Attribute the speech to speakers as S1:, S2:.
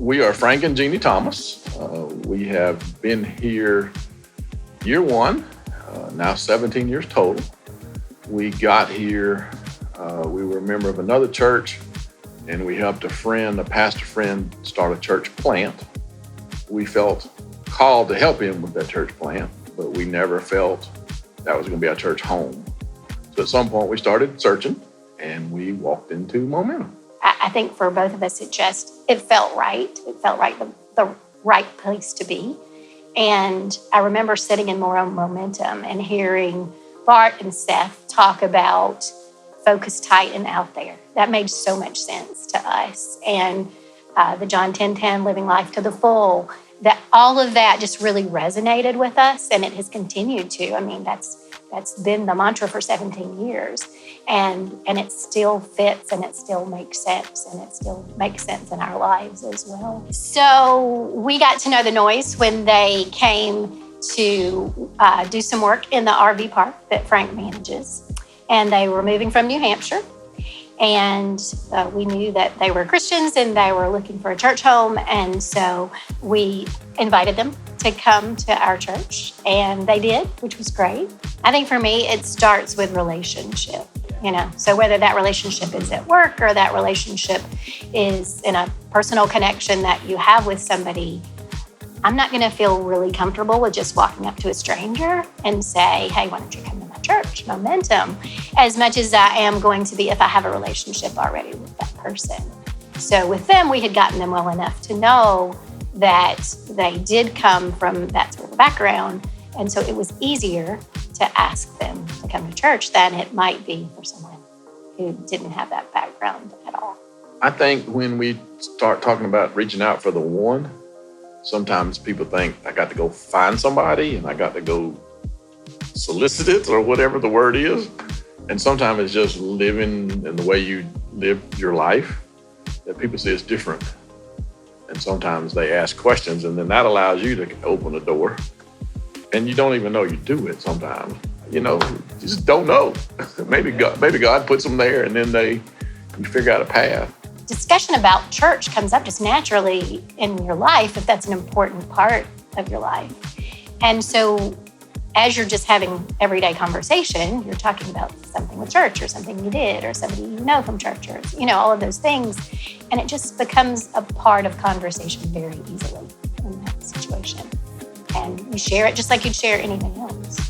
S1: We are Frank and Jeannie Thomas. We have been here year one, now 17 years total. We got here, we were a member of another church, and we helped a pastor friend, start a church plant. We felt called to help him with that church plant, but we never felt that was going to be our church home. So at some point we started searching, and we walked into Momentum.
S2: I think for both of us, it felt right. It felt right, the right place to be. And I remember sitting in Momentum and hearing Bart and Seth talk about focus tight and out there. That made so much sense to us. And the John 10:10, living life to the full, that all of that just really resonated with us, and it has continued to. I mean, that's been the mantra for 17 years. And it still fits, and it still makes sense, and it still makes sense in our lives as well. So we got to know the Noise when they came to do some work in the RV park that Frank manages. And they were moving from New Hampshire. And we knew that they were Christians and they were looking for a church home. And so we invited them to come to our church, and they did, which was great. I think for me, it starts with relationship, So whether that relationship is at work or that relationship is in a personal connection that you have with somebody, I'm not going to feel really comfortable with just walking up to a stranger and say, hey, why don't you come to my church, Momentum, as much as I am going to be if I have a relationship already with that person. So with them, we had gotten them well enough to know that they did come from that sort of background. And so it was easier to ask them to come to church than it might be for someone who didn't have that background at all.
S1: I think when we start talking about reaching out for the one, sometimes people think I got to go find somebody and I got to go solicit it or whatever the word is. And sometimes it's just living in the way you live your life that people say is different. And sometimes they ask questions, and then that allows you to open a door. And you don't even know you do it sometimes. You just don't know. Maybe God puts them there, and then you figure out a path.
S2: Discussion about church comes up just naturally in your life if that's an important part of your life. And so as you're just having everyday conversation, you're talking about something with church or something you did or somebody you know from church or, all of those things. And it just becomes a part of conversation very easily in that situation. And you share it just like you'd share anything else.